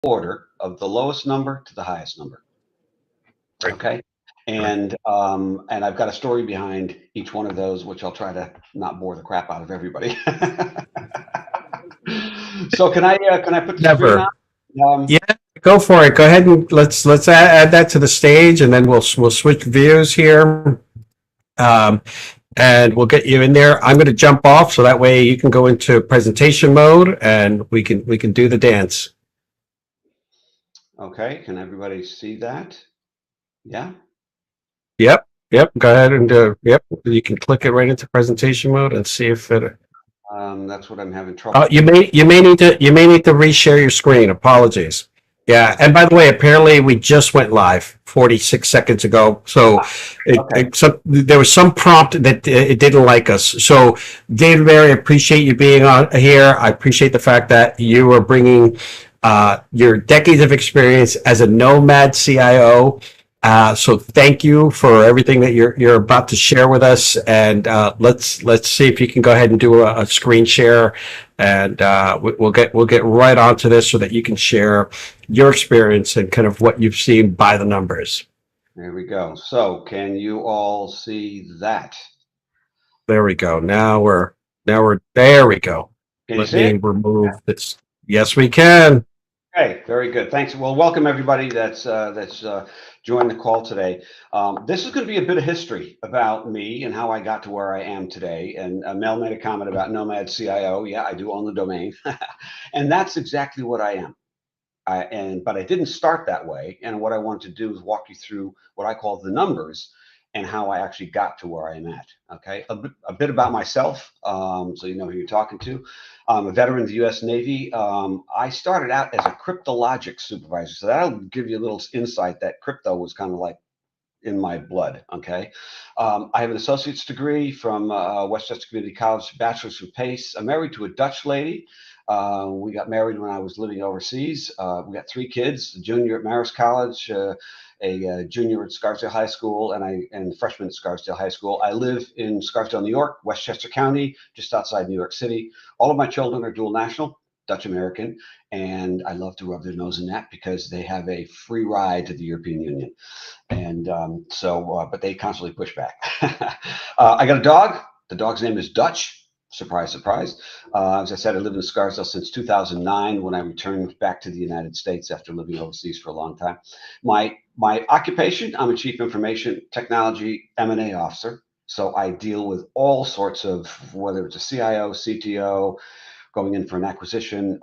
order of the lowest number to the highest number. Great. Okay. Great. And I've got a story behind each one of those, which I'll try to not bore the crap out of everybody. So can I put the screen on? Never. Um, Yeah, go for it. Go ahead and let's add that to the stage, and then we'll switch views here, um, and we'll get you in there. I'm going to jump off so that way you can go into presentation mode, and we can do the dance. okay. Can everybody see that? Yeah. Yep. Yep. Go ahead and yep. You can click it right into presentation mode and see if it. That's what I'm having trouble You with. you may need to reshare your screen. Apologies. Yeah, and by the way, apparently we just went live 46 seconds ago. So, Okay. there was some prompt that it didn't like us. So, David Barry, I appreciate you being on here. I appreciate the fact that you are bringing your decades of experience as a Nomad CIO. So thank you for everything that you're about to share with us, and let's see if you can go ahead and do a screen share, and we'll get right onto this so that you can share your experience and kind of what you've seen by the numbers. There we go. So can you all see that? There we go. Now we're there we go. Can you Let see me it? remove this. Yes, we can. Okay, very good. Thanks. Well, welcome everybody that's joined the call today. This is going to be a bit of history about me and how I got to where I am today. And Mel made a comment about Nomad CIO. Yeah, I do own the domain, and that's exactly what I am. But I didn't start that way. And what I want to do is walk you through what I call the numbers and how I actually got to where I'm at. Okay, a bit about myself, so you know who you're talking to. I'm a veteran of the U.S. Navy. I started out as a cryptologic supervisor, so that'll give you a little insight that crypto was kind of like in my blood. Okay, I have an associate's degree from Westchester Community College, bachelor's from Pace. I'm married to a Dutch lady. We got married when I was living overseas. We got three kids: a junior at Marist College, a junior at Scarsdale High School, and a freshman at Scarsdale High School. I live in Scarsdale, New York, Westchester County, just outside New York City. All of my children are dual national, Dutch American, and I love to rub their nose in that because they have a free ride to the European Union. And but they constantly push back. I got a dog. The dog's name is Dutch. Surprise, surprise. As I said, I lived in Scarsdale since 2009 when I returned back to the United States after living overseas for a long time. My occupation, I'm a chief information technology M&A officer. So I deal with all sorts of, whether it's a CIO, CTO, going in for an acquisition,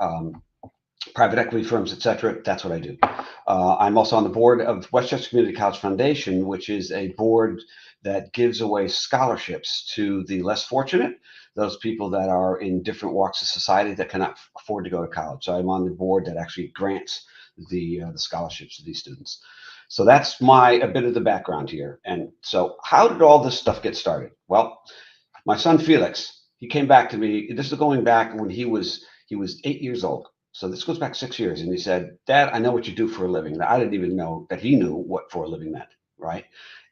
private equity firms, et cetera. That's what I do. I'm also on the board of Westchester Community College Foundation, which is a board that gives away scholarships to the less fortunate, those people that are in different walks of society that cannot afford to go to college. So I'm on the board that actually grants the scholarships to these students. So that's a bit of the background here. And so how did all this stuff get started? Well, my son Felix, he came back to me. This is going back when he was 8 years old. So this goes back 6 years, and he said, "Dad, I know what you do for a living." I didn't even know that he knew what for a living meant, right?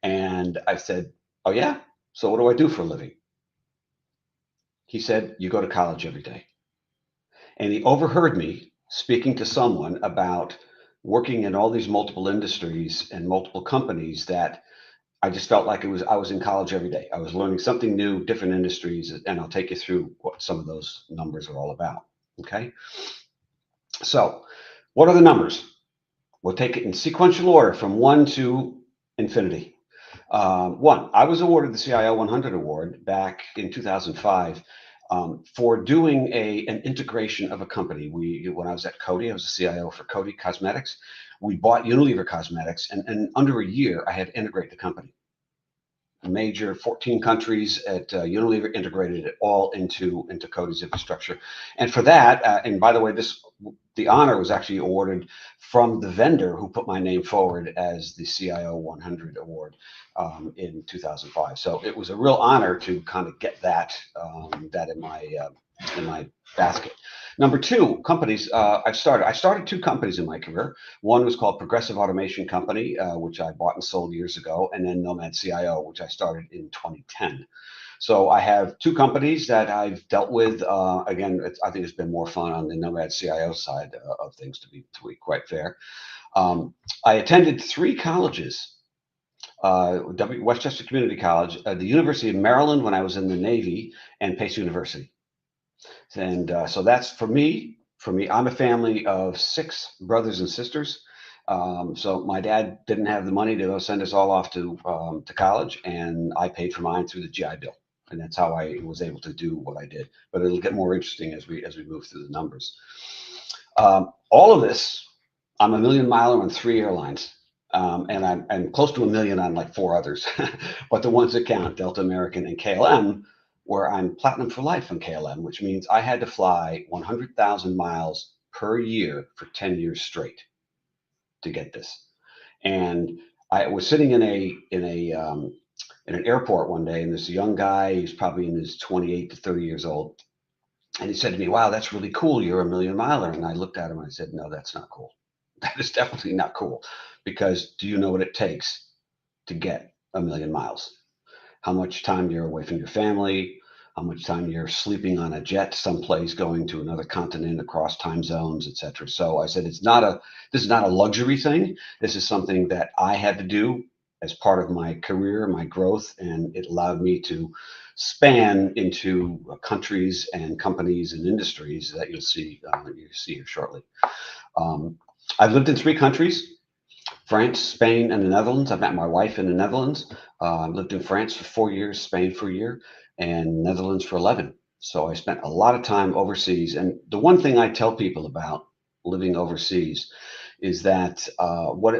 And I said, "Oh yeah, so what do I do for a living?" He said, "You go to college every day." And he overheard me speaking to someone about working in all these multiple industries and multiple companies that I just felt like I was in college every day. I was learning something new, different industries, and I'll take you through what some of those numbers are all about. Okay. So, what are the numbers? We'll take it in sequential order from one to infinity. One, I was awarded the CIO 100 award back in 2005 for doing an integration of a company. When I was at Coty, I was a CIO for Coty Cosmetics. We bought Unilever Cosmetics, and under a year, I had to integrate the company. Major 14 countries at Unilever integrated it all into Coty's infrastructure. And for that, and by the way, the honor was actually awarded from the vendor who put my name forward as the CIO 100 award in 2005. So it was a real honor to kind of get that in my basket. Number two, companies. I started two companies in my career. One was called Progressive Automation Company, which I bought and sold years ago, and then Nomad CIO, which I started in 2010. So I have two companies that I've dealt with. Again, I think it's been more fun on the Nomad CIO side of things, to be quite fair. I attended three colleges. Westchester Community College, the University of Maryland when I was in the Navy, and Pace University. And so that's for me. For me, I'm a family of six brothers and sisters. So my dad didn't have the money to go send us all off to college, and I paid for mine through the GI Bill, and that's how I was able to do what I did. But it'll get more interesting as we move through the numbers. All of this, I'm a million miler on three airlines. And I'm close to a million on like four others, but the ones that count, Delta, American, and KLM, where I'm platinum for life on KLM, which means I had to fly 100,000 miles per year for 10 years straight to get this. And I was sitting in an airport one day, and this young guy, he's probably in his 28 to 30 years old, and he said to me, "Wow, that's really cool. You're a million miler." And I looked at him and I said, "No, that's not cool. That is definitely not cool, because do you know what it takes to get a million miles? How much time you're away from your family, how much time you're sleeping on a jet someplace going to another continent across time zones, etc." So I said, this is not a luxury thing. This is something that I had to do as part of my career, my growth, and it allowed me to span into countries and companies and industries that you'll see here shortly. Um, I've lived in three countries: France, Spain, and the Netherlands. I met my wife in the Netherlands. Lived in France for 4 years, Spain for a year, and Netherlands for 11. So I spent a lot of time overseas. And the one thing I tell people about living overseas is that what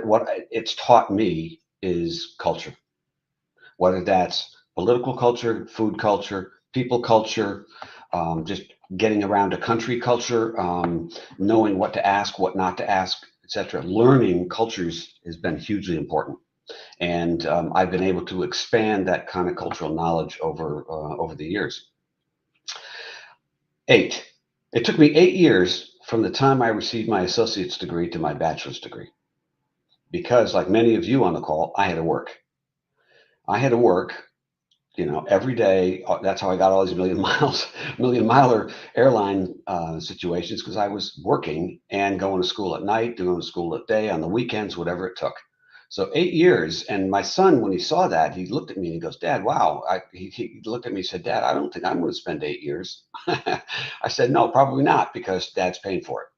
it's taught me is culture, whether that's political culture, food culture, people culture, just getting around a country culture, knowing what to ask, what not to ask, etc. Learning cultures has been hugely important, and I've been able to expand that kind of cultural knowledge over the years. Eight. It took me 8 years from the time I received my associate's degree to my bachelor's degree, because, like many of you on the call, I had to work. I had to work, every day. That's how I got all these million miler airline situations, because I was working and going to school at night, doing school at day, on the weekends, whatever it took. So 8 years, and my son, when he saw that, he looked at me and he goes, "Dad, wow." He looked at me and said, "Dad, I don't think I'm going to spend 8 years." I said, "No, probably not, because Dad's paying for it,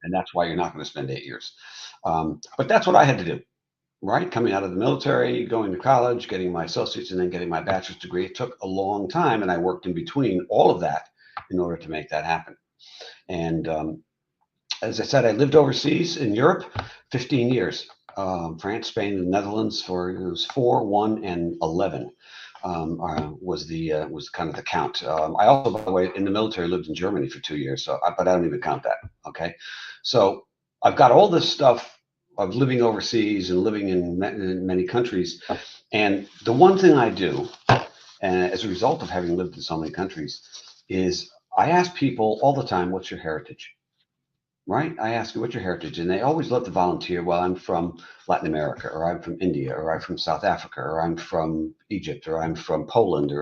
and that's why you're not going to spend 8 years." But that's what I had to do, right? Coming out of the military, going to college, getting my associates, and then getting my bachelor's degree. It took a long time, and I worked in between all of that in order to make that happen. And as I said, I lived overseas in Europe 15 years. France, Spain, and the Netherlands it was 4, 1, and 11 was kind of the count. I also, by the way, in the military, lived in Germany for 2 years, but I don't even count that. Okay, so I've got all this stuff of living overseas and living in many countries, and the one thing I do, and as a result of having lived in so many countries, is I ask people all the time, "What's your heritage?" Right? I ask you, "What's your heritage?" And they always love to volunteer. "Well, I'm from Latin America, or I'm from India, or I'm from South Africa, or I'm from Egypt, or I'm from Poland,"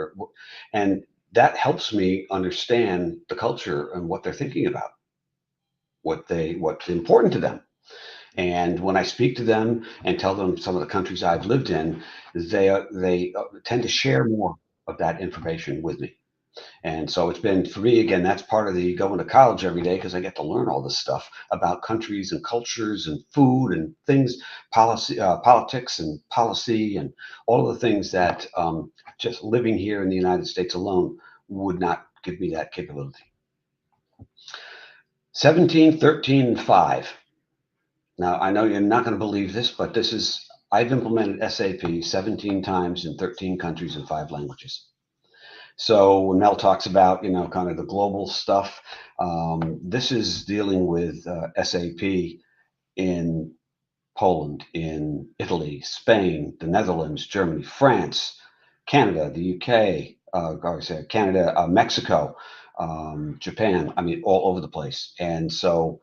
and that helps me understand the culture and what they're thinking about, what's important to them. And when I speak to them and tell them some of the countries I've lived in, they tend to share more of that information with me. And so it's been, for me, again, that's part of the going to college every day, because I get to learn all this stuff about countries and cultures and food and things, politics and policy, and all of the things that just living here in the United States alone would not give me that capability. 17, 13, and 5. Now, I know you're not going to believe this, but I've implemented SAP 17 times in 13 countries in 5 languages. So when Mel talks about, kind of the global stuff, this is dealing with SAP in Poland, in Italy, Spain, the Netherlands, Germany, France, Canada, the UK, Mexico, Japan. I mean, all over the place. And so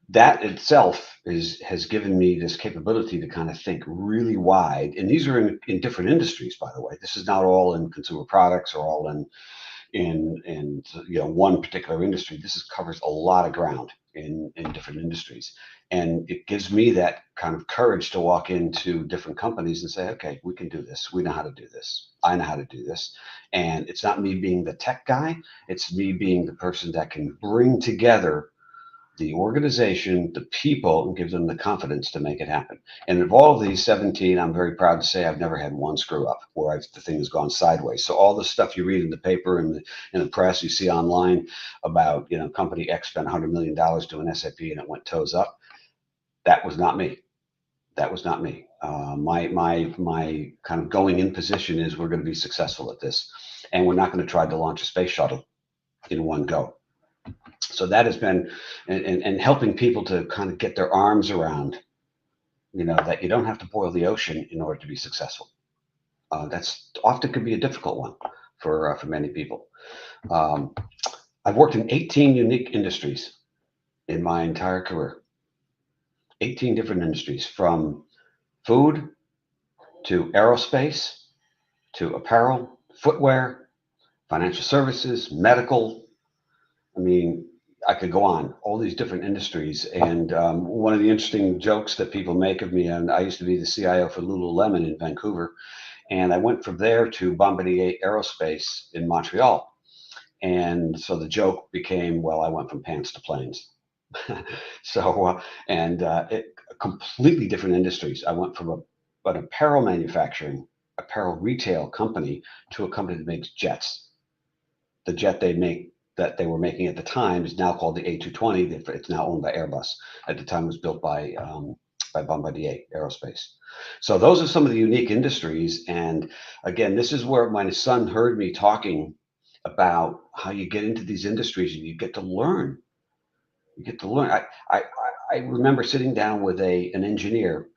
that itself has given me this capability to kind of think really wide. And these are in different industries, by the way. This is not all in consumer products or all in one particular industry. This covers a lot of ground in different industries, and it gives me that kind of courage to walk into different companies and say, okay, we can do this. We know how to do this. I know how to do this. And it's not me being the tech guy. It's me being the person that can bring together the organization, the people, and give them the confidence to make it happen. And of all of these 17, I'm very proud to say I've never had one screw up where the thing has gone sideways. So all the stuff you read in the paper and in the press, you see online about, company X spent $100 million doing SAP and it went toes up. That was not me. That was not me. My kind of going in position is we're going to be successful at this, and we're not going to try to launch a space shuttle in one go. So that has been, and helping people to kind of get their arms around, that you don't have to boil the ocean in order to be successful. That's often could be a difficult one for many people. I've worked in 18 unique industries in my entire career. 18 different industries, from food to aerospace to apparel, footwear, financial services, medical. I mean, I could go on, all these different industries. And one of the interesting jokes that people make of me, and I used to be the CIO for Lululemon in Vancouver, and I went from there to Bombardier Aerospace in Montreal. And so the joke became, well, I went from pants to planes. So, completely different industries. I went from an apparel retail company to a company that makes jets. The jet that they were making at the time is now called the A220. It's now owned by Airbus. At the time, it was built by Bombardier Aerospace. So those are some of the unique industries. And again, this is where my son heard me talking about how you get into these industries and you get to learn. You get to learn. I remember sitting down with an engineer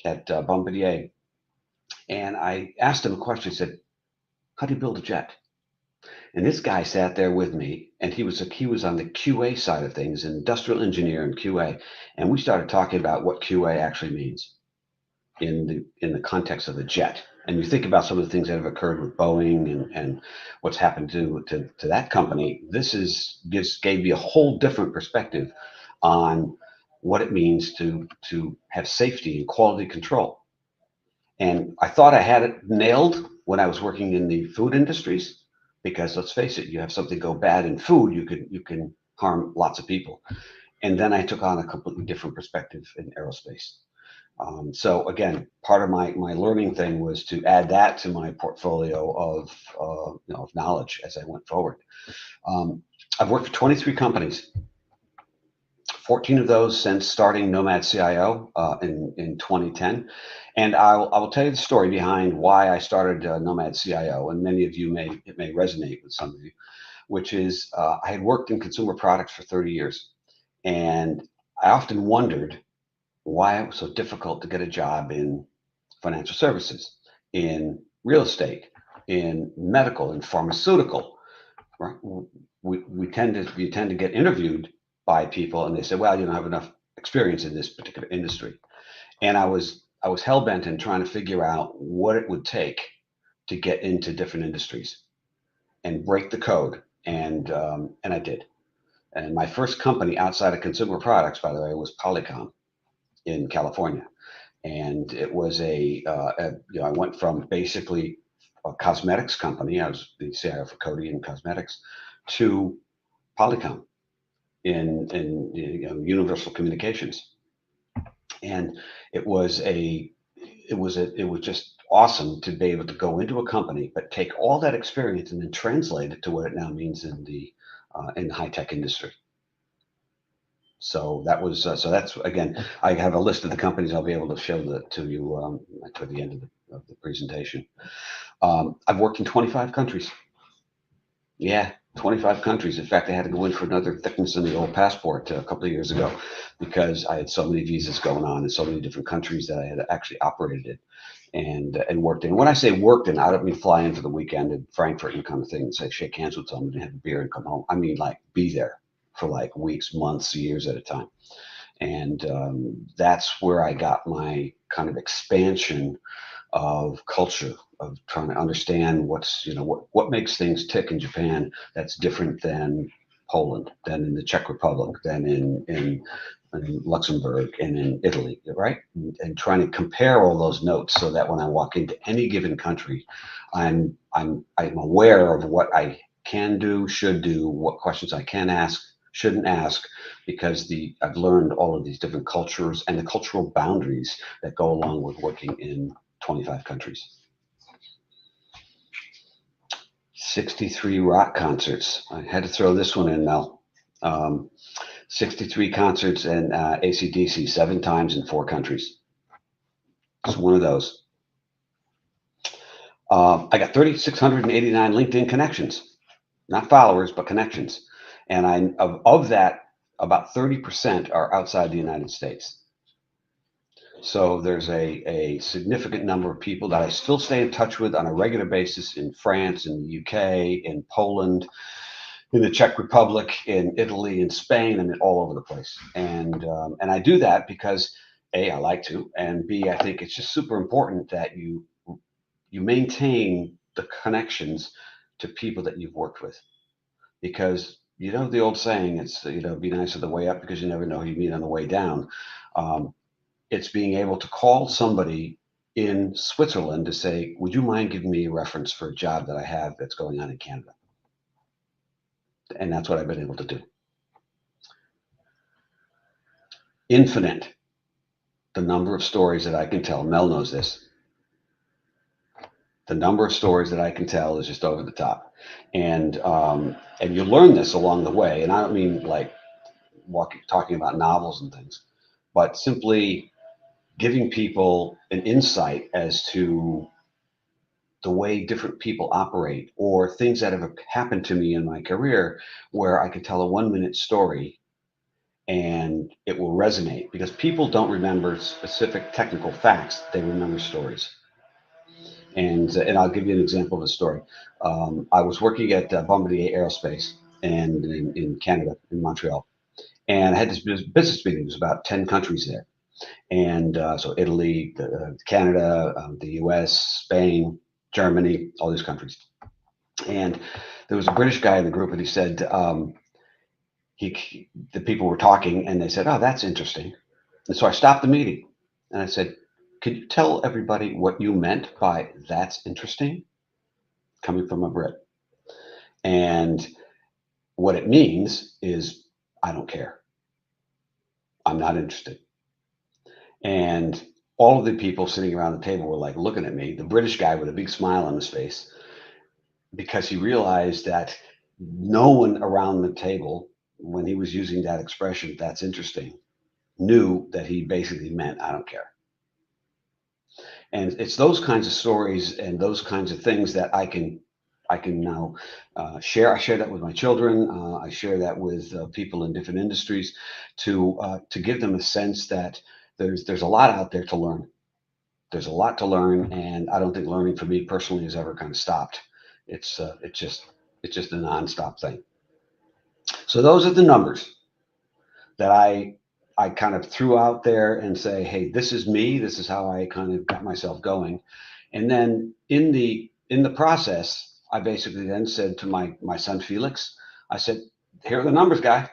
at Bombardier, and I asked him a question. I said, "How do you build a jet?" And this guy sat there with me, and he was on the QA side of things, an industrial engineer in QA, and we started talking about what QA actually means in the context of the jet. And you think about some of the things that have occurred with Boeing and what's happened to that company. This gave me a whole different perspective on what it means to have safety and quality control. And I thought I had it nailed when I was working in the food industries, because let's face it, you have something go bad in food, you can harm lots of people. And then I took on a completely different perspective in aerospace. So again, part of my learning thing was to add that to my portfolio of knowledge as I went forward. I've worked for 23 companies, 14 of those since starting Nomad CIO in 2010. And I will tell you the story behind why I started Nomad CIO, and many of you it may resonate with some of you, which is I had worked in consumer products for 30 years, and I often wondered why it was so difficult to get a job in financial services, in real estate, in medical, in pharmaceutical. Right? We tend to get interviewed by people, and they say, "Well, you don't have enough experience in this particular industry." And I was hell bent in trying to figure out what it would take to get into different industries and break the code, and I did. And my first company outside of consumer products, by the way, was Polycom in California. And it was I went from basically a cosmetics company. I was the CIO for Coty and cosmetics, to Polycom in Universal Communications. And it was just awesome to be able to go into a company, but take all that experience and then translate it to what it now means in the high tech industry. So that's again, I have a list of the companies. I'll be able to show that to you toward the end of the presentation. I've worked in 25 countries. Yeah, 25 countries. In fact, I had to go in for another thickness in the old passport a couple of years ago because I had so many visas going on in so many different countries that I had actually operated in and worked in. When I say worked in, I don't mean fly in for the weekend in Frankfurt and kind of thing and say shake hands with someone and have a beer and come home. I mean like be there for like weeks, months, years at a time. And that's where I got my kind of expansion of culture, of trying to understand what makes things tick in Japan that's different than Poland, than in the Czech Republic, than in Luxembourg and in Italy, right? And trying to compare all those notes so that when I walk into any given country, I'm aware of what I can do, should do, what questions I can ask, shouldn't ask, because I've learned all of these different cultures and the cultural boundaries that go along with working in 25 countries. 63 rock concerts. I had to throw this one in, Mel. 63 concerts and AC/DC 7 times in 4 countries. It's one of those. I got 3,689 LinkedIn connections, not followers, but connections. And of that, about 30% are outside the United States. So there's a significant number of people that I still stay in touch with on a regular basis in France, in the UK, in Poland, in the Czech Republic, in Italy, in Spain, and all over the place. And I do that because A, I like to, and B, I think it's just super important that you maintain the connections to people that you've worked with, because the old saying, it's be nice on the way up because you never know who you meet on the way down. It's being able to call somebody in Switzerland to say, would you mind giving me a reference for a job that I have that's going on in Canada? And that's what I've been able to do. Infinite, the number of stories that I can tell. Mel knows this. The number of stories that I can tell is just over the top. And you learn this along the way. And I don't mean like talking about novels and things, but simply giving people an insight as to the way different people operate, or things that have happened to me in my career where I can tell a 1-minute story and it will resonate, because people don't remember specific technical facts, they remember stories. And I'll give you an example of a story. I was working at Bombardier Aerospace and in Canada, in Montreal, and I had this business meeting. There's about 10 countries there. And so Italy, Canada, the US, Spain, Germany, all these countries. And there was a British guy in the group, and he said, the people were talking, and they said, oh, that's interesting. And so I stopped the meeting, and I said, could you tell everybody what you meant by that's interesting, coming from a Brit? And what it means is, I don't care. I'm not interested. And all of the people sitting around the table were like looking at me, the British guy with a big smile on his face, because he realized that no one around the table, when he was using that expression, that's interesting, knew that he basically meant, I don't care. And it's those kinds of stories and those kinds of things that I can now share. I share that with my children. I share that with people in different industries to give them a sense that there's a lot out there to learn. There's a lot to learn, and I don't think learning for me personally has ever kind of stopped. It's just a nonstop thing. So those are the numbers that I kind of threw out there and say, hey, this is me. This is how I kind of got myself going. And then in the process, I basically then said to my son Felix, I said, here are the numbers, guy.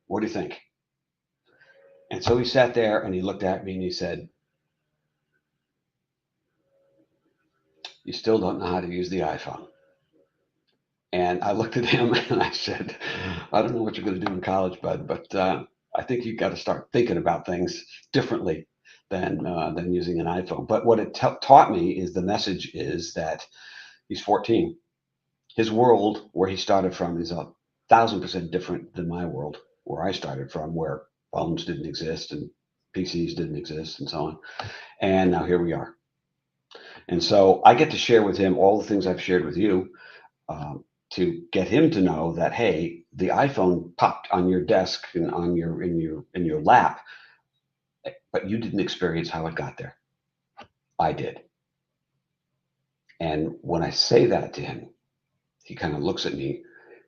What do you think? And so he sat there and he looked at me and he said, you still don't know how to use the iPhone. And I looked at him and I said, I don't know what you're going to do in college, bud, but I think you've got to start thinking about things differently than using an iPhone. But what it taught me is the message is that he's 14. His world, where he started from, is 1,000% different than my world, where I started from, where phones didn't exist and PCs didn't exist and so on. And now here we are. And so I get to share with him all the things I've shared with you, to get him to know that, hey, the iPhone popped on your desk and in your lap, but you didn't experience how it got there. I did. And when I say that to him, he kind of looks at me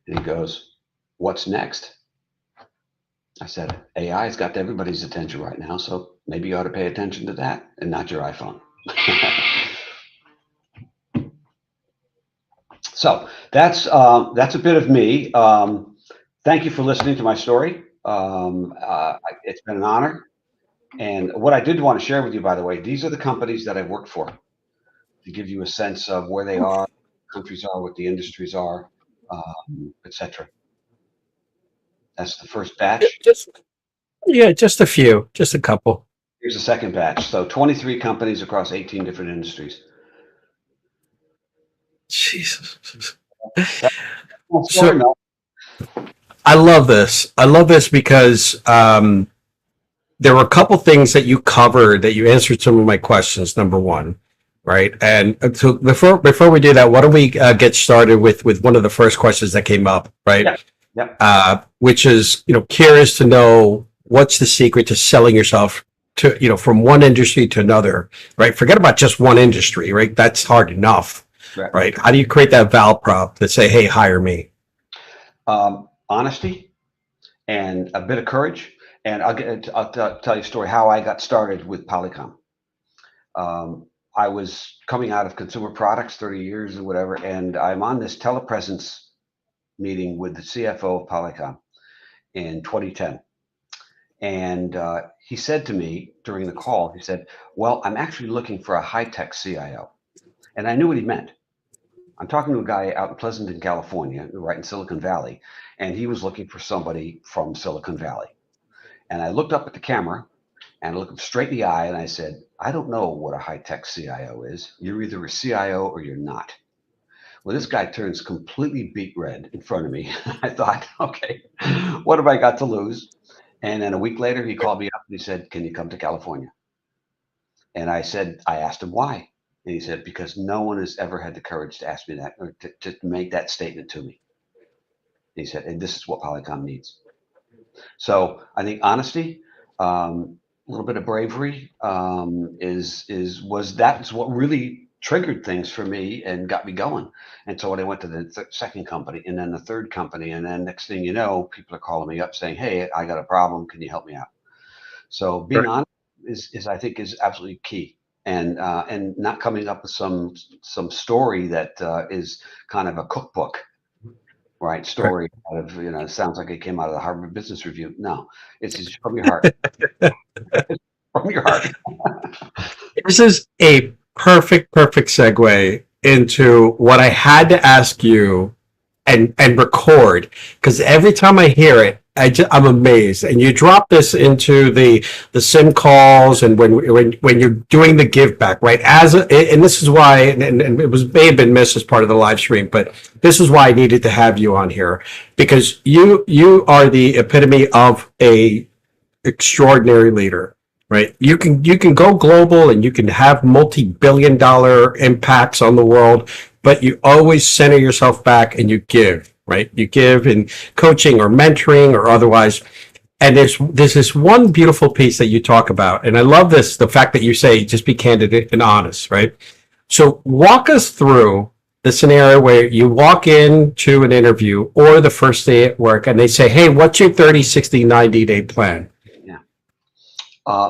and he goes, what's next? I said, AI's got everybody's attention right now, so maybe you ought to pay attention to that and not your iPhone. So that's a bit of me. Thank you for listening to my story. It's been an honor. And what I did want to share with you, by the way, these are the companies that I've worked for to give you a sense of where they are, countries are, what the industries are, etc. That's the first batch. Just yeah, just a few, just a couple. Here's the second batch. So 23 companies across 18 different industries. Jesus. That's my story, So Mel. I love this. I love this because there were a couple things that you covered that you answered some of my questions. Number one, right? And so before we do that, why don't we get started with one of the first questions that came up, right? Yeah. Yep. Which is, curious to know what's the secret to selling yourself to, from one industry to another, right? Forget about just one industry, right? That's hard enough, right? How do you create that val prop that say, hey, hire me? Honesty and a bit of courage. And I'll tell you a story how I got started with Polycom. I was coming out of consumer products, 30 years or whatever, and I'm on this telepresence meeting with the CFO of Polycom in 2010. And he said to me during the call, he said, well, I'm actually looking for a high-tech CIO. And I knew what he meant. I'm talking to a guy out in Pleasanton, California, right in Silicon Valley, and he was looking for somebody from Silicon Valley. And I looked up at the camera and I looked him straight in the eye and I said, I don't know what a high-tech CIO is. You're either a CIO or you're not. Well, this guy turns completely beet red in front of me. I thought, okay, what have I got to lose? And then a week later, he called me up and he said, can you come to California? And I asked him why. And he said, because no one has ever had the courage to ask me that or to make that statement to me. And he said, and this is what Polycom needs. So I think honesty, a little bit of bravery that's what really triggered things for me and got me going. And so when I went to the second company and then the third company, and then next thing you know, people are calling me up saying, hey, I got a problem. Can you help me out? So being honest is I think is absolutely key. And not coming up with some story that is kind of a cookbook, right? Story out of sounds like it came out of the Harvard Business Review. No, it's just from your heart. From your heart. This is a perfect segue into what I had to ask you and record, because every time I hear it, I'm amazed. And you drop this into the sim calls and when you're doing the give back, right? And this is why, and it may have been missed as part of the live stream, but this is why I needed to have you on here, because you are the epitome of a extraordinary leader. Right. You can go global and you can have multi-billion-dollar impacts on the world, but you always center yourself back and you give, right? You give in coaching or mentoring or otherwise. And there's this one beautiful piece that you talk about. And I love this, the fact that you say, just be candid and honest, right? So walk us through the scenario where you walk into an interview or the first day at work and they say, hey, what's your 30, 60, 90-day plan?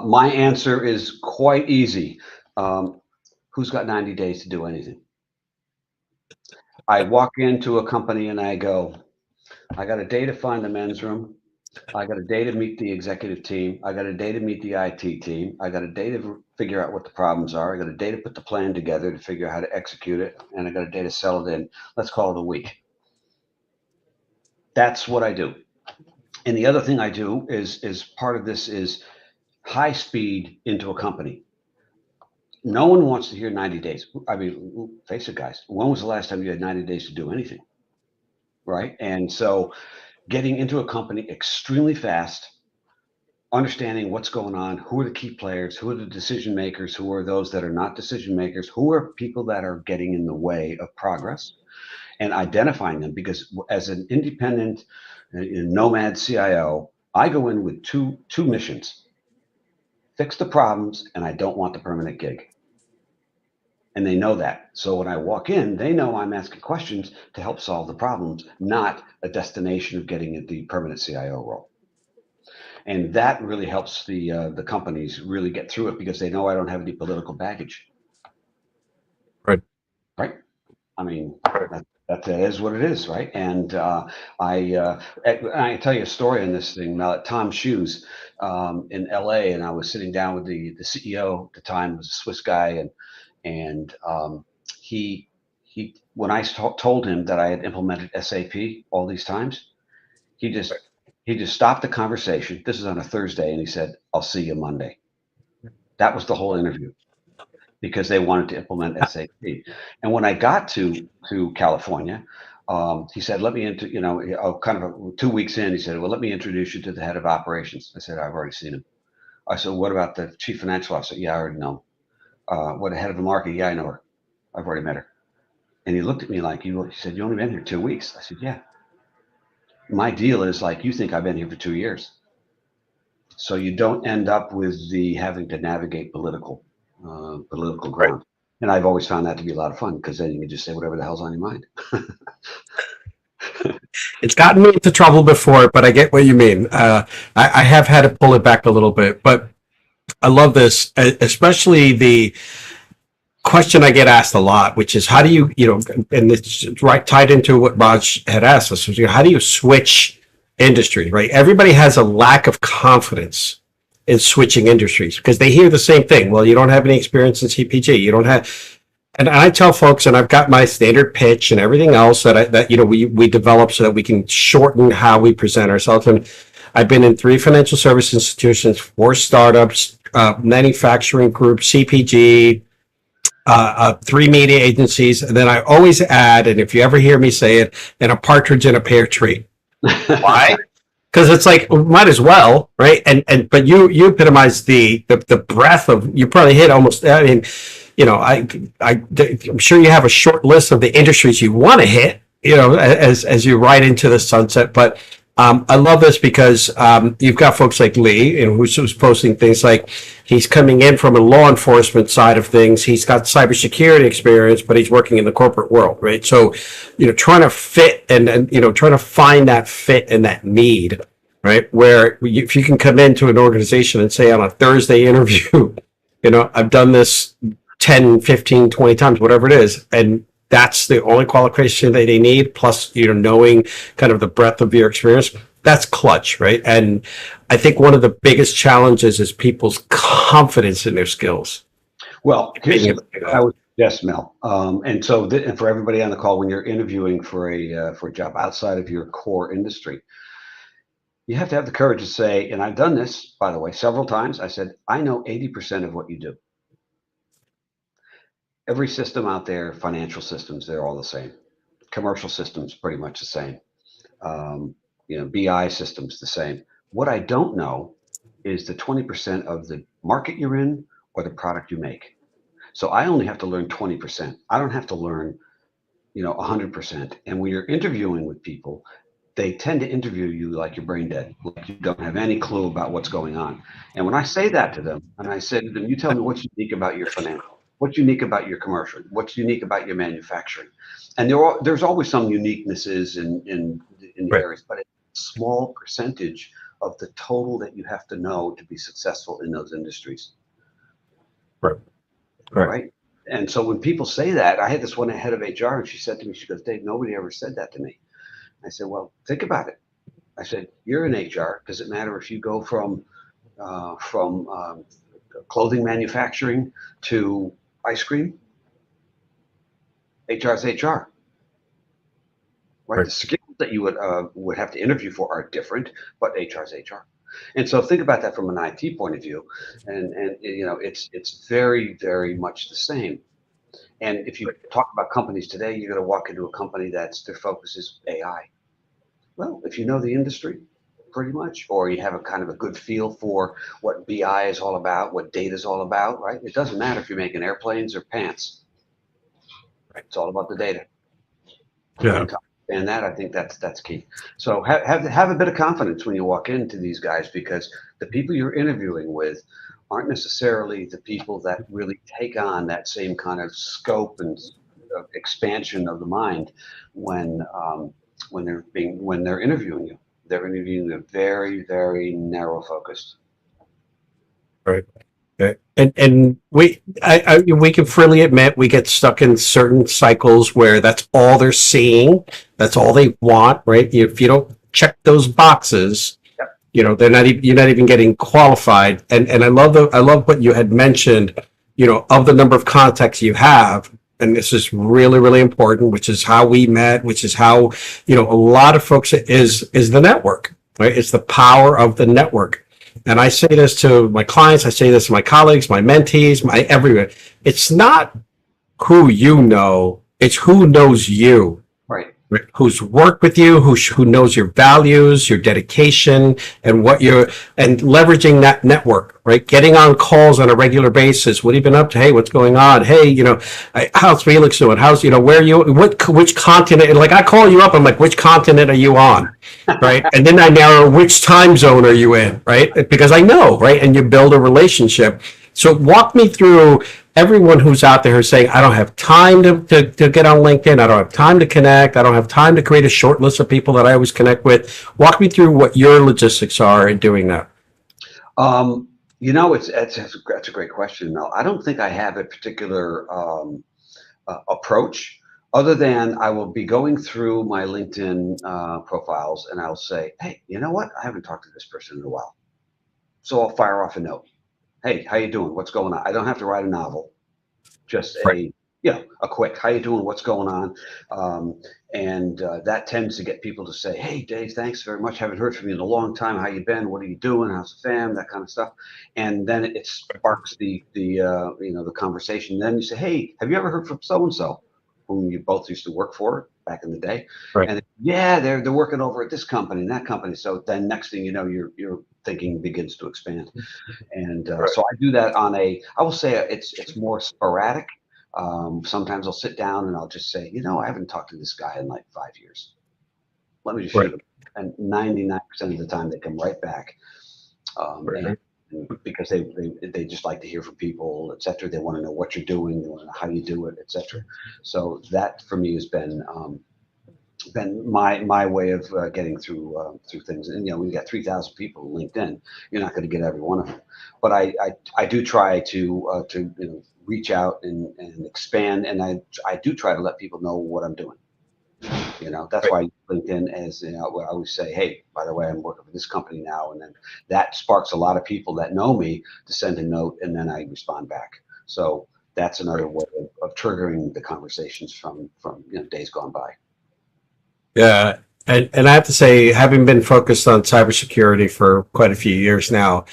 My answer is quite easy. Who's got 90 days to do anything? I walk into a company and I go, I got a day to find the men's room. I got a day to meet the executive team. I got a day to meet the IT team. I got a day to figure out what the problems are. I got a day to put the plan together to figure out how to execute it. And I got a day to sell it in. Let's call it a week. That's what I do. And the other thing I do is part of this is high speed into a company. No one wants to hear 90 days. I mean, face it, guys. When was the last time you had 90 days to do anything? Right. And so getting into a company extremely fast, understanding what's going on, who are the key players, who are the decision makers, who are those that are not decision makers, who are people that are getting in the way of progress, and identifying them. Because as an independent nomad CIO, I go in with two missions. Fix the problems, and I don't want the permanent gig. And they know that. So when I walk in, they know I'm asking questions to help solve the problems, not a destination of getting the permanent CIO role. and that really helps the companies really get through it because they know I don't have any political baggage. Right. Right. I mean, that is what it is, right? And I tell you a story on this thing. Tom Shoes in L.A., and I was sitting down with the CEO at the time, was a Swiss guy, and he when I told him that I had implemented SAP all these times, he just he just stopped the conversation. This is on a Thursday, and he said, "I'll see you Monday." That was the whole interview because they wanted to implement SAP. And when I got to California, he said, "Let me kind of 2 weeks in, he said, well, let me introduce you to the head of operations." I said, "I've already seen him." I said, "What about the chief financial officer?" "Yeah, I already know him." "What, the head of the market?" "Yeah, I know her. I've already met her." And he looked at me like, he said, "You only been here 2 weeks?" I said, "Yeah. My deal is like, you think I've been here for 2 years. So you don't end up with the having to navigate political Right. ground." And I've always found that to be a lot of fun because then you can just say whatever the hell's on your mind. It's gotten me into trouble before, but I get what you mean. I have had to pull it back a little bit, but I love this, especially the question I get asked a lot, which is how do you, and it's right tied into what Raj had asked us, was, how do you switch industry, right? Everybody has a lack of confidence in switching industries because they hear the same thing. Well, you don't have any experience in CPG. You don't have, and I tell folks, and I've got my standard pitch and everything else that we develop so that we can shorten how we present ourselves. And I've been in 3 financial service institutions, 4 startups, manufacturing groups, CPG, 3 media agencies, and then I always add, and if you ever hear me say it, and a partridge in a pear tree. Why? Because it's like, might as well, right? But you epitomize the breadth of, you probably hit almost, I mean, I'm sure you have a short list of the industries you want to hit, as you ride into the sunset. But I love this because you've got folks like Lee, who's posting things like he's coming in from a law enforcement side of things. He's got cybersecurity experience, but he's working in the corporate world, right? So, trying to fit and trying to find that fit and that need, right? Where if you can come into an organization and say on a Thursday interview, I've done this 10, 15, 20 times, whatever it is, and that's the only qualification that they need, plus knowing kind of the breadth of your experience. That's clutch, right? And I think one of the biggest challenges is people's confidence in their skills. Well, yes, Mel. And so, and for everybody on the call, when you're interviewing for a job outside of your core industry, you have to have the courage to say, and I've done this, by the way, several times. I said, "I know 80% of what you do." Every system out there, financial systems, they're all the same. Commercial systems, pretty much the same. BI systems, the same. What I don't know is the 20% of the market you're in or the product you make. So I only have to learn 20%. I don't have to learn, 100%. And when you're interviewing with people, they tend to interview you like you're brain dead, like you don't have any clue about what's going on. And when I say that to them, and I say to them, "You tell me what's unique about your financial, what's unique about your commercial, what's unique about your manufacturing." And there's always some uniquenesses in the Right. areas, but it's a small percentage of the total that you have to know to be successful in those industries. Right. Right. And so when people say that, I had this one head of HR, and she said to me, she goes, "Dave, nobody ever said that to me." I said, "Well, think about it." I said, "You're in HR. Does it matter if you go from clothing manufacturing to ice cream? HR is HR, right? Right. The skills that you would have to interview for are different, but HR is HR." And so think about that from an IT point of view, and it's very, very much the same. And if you talk about companies today, you're going to walk into a company that's their focus is AI. Well, if you know the industry pretty much, or you have a kind of a good feel for what BI is all about, what data is all about, right? It doesn't matter if you're making airplanes or pants. It's all about the data. Yeah. And that, I think that's key. So have a bit of confidence when you walk into these guys, because the people you're interviewing with aren't necessarily the people that really take on that same kind of scope and expansion of the mind when they're interviewing you. They're interviewing a very, very narrow focused. Right. Okay. And we can freely admit we get stuck in certain cycles where that's all they're seeing, that's all they want, right? If you don't check those boxes, they're not even, you're not even getting qualified. And I love what you had mentioned, of the number of contacts you have. And this is really, really important, which is how we met, which is how, a lot of folks is the network, right? It's the power of the network. And I say this to my clients, I say this to my colleagues, my mentees, my everyone. It's not who you know, it's who knows you. Right. Who's worked with you, who knows your values, your dedication, and and leveraging that network, right? Getting on calls on a regular basis. What have you been up to? Hey, what's going on? Hey, how's Felix doing? How's, where are you, which continent? Like I call you up, I'm like, which continent are you on? Right. And then I narrow which time zone are you in, right? Because I know, right? And you build a relationship. So walk me through everyone who's out there who's saying, I don't have time to get on LinkedIn. I don't have time to connect. I don't have time to create a short list of people that I always connect with. Walk me through what your logistics are in doing that. That's a great question, Mel. I don't think I have a particular approach other than I will be going through my LinkedIn profiles and I'll say, hey, you know what? I haven't talked to this person in a while. So I'll fire off a note. Hey, how you doing? What's going on? I don't have to write a novel, just a quick, how you doing? What's going on? That tends to get people to say, hey, Dave, thanks very much. Haven't heard from you in a long time. How you been? What are you doing? How's the fam? That kind of stuff. And then it sparks the conversation. Then you say, hey, have you ever heard from so-and-so, whom you both used to work for back in the day? Right. And they're working over at this company and that company. So then next thing you know, your thinking begins to expand. And so I do that I will say it's more sporadic. Sometimes I'll sit down and I'll just say, I haven't talked to this guy in like 5 years. Let me just shoot him. And 99% of the time they come right back. And because they just like to hear from people, et cetera. They want to know what you're doing. They want to know how you do it, et cetera. So that for me has been my way of getting through things. And we got 3,000 people on LinkedIn. You're not going to get every one of them, but I do try to reach out and expand, and I do try to let people know what I'm doing. That's why LinkedIn, as I always say, hey, by the way, I'm working for this company now, and then that sparks a lot of people that know me to send a note, and then I respond back. So that's another way of triggering the conversations from days gone by. Yeah. And I have to say, having been focused on cybersecurity for quite a few years now,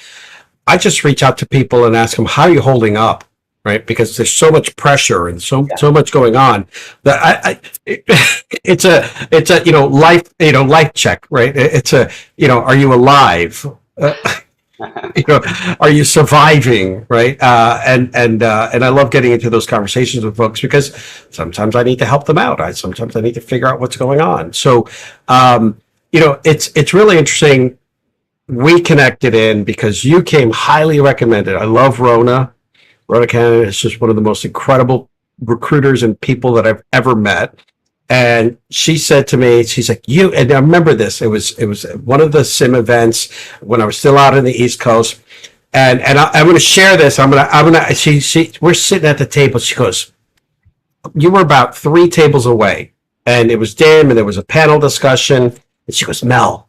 I just reach out to people and ask them, how are you holding up? Right? Because there's so much pressure and so much going on that it's a life check, right? It's are you alive? Are you surviving, right? And I love getting into those conversations with folks because sometimes I need to help them out. Sometimes I need to figure out what's going on. So, it's really interesting. We connected in because you came highly recommended. I love Rona. Rona Canada is just one of the most incredible recruiters and people that I've ever met. And she said to me, she's like, and I remember this, it was one of the SIM events when I was still out on the East Coast. And I'm going to share this. We're sitting at the table. She goes, you were about 3 tables away and it was dim and there was a panel discussion. And she goes, Mel,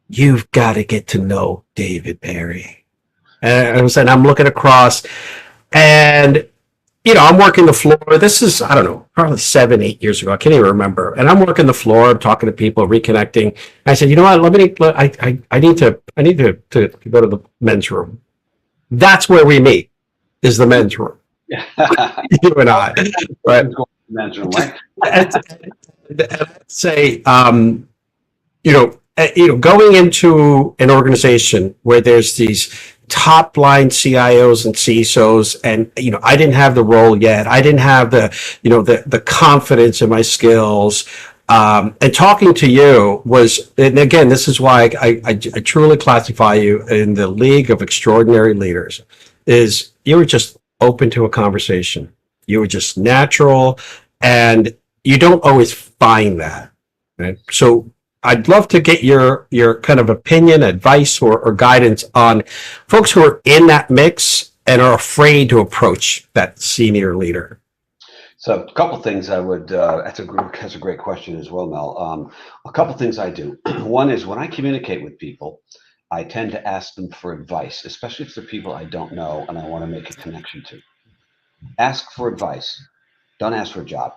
you've got to get to know David Perry. And I'm looking across and, I'm working the floor. This is, I don't know, probably 7-8 years ago. I can't even remember. And I'm working the floor. I'm talking to people, reconnecting. And I said, you know what? I need to go to the men's room. That's where we meet, is the men's room. Yeah. You and I. Right. Men's room, right? I'd say, going into an organization where there's these top line CIOs and CISOs, and I didn't have the role yet. I didn't have the confidence in my skills. And talking to you was, and again, this is why I truly classify you in the league of extraordinary leaders. Is you were just open to a conversation. You were just natural, and you don't always find that. Right? So I'd love to get your kind of opinion, advice, or guidance on folks who are in that mix and are afraid to approach that senior leader. So a couple things I would, that's a great question as well, Mel. A couple things I do. One is when I communicate with people, I tend to ask them for advice, especially if they're people I don't know and I want to make a connection to. Ask for advice. Don't ask for a job.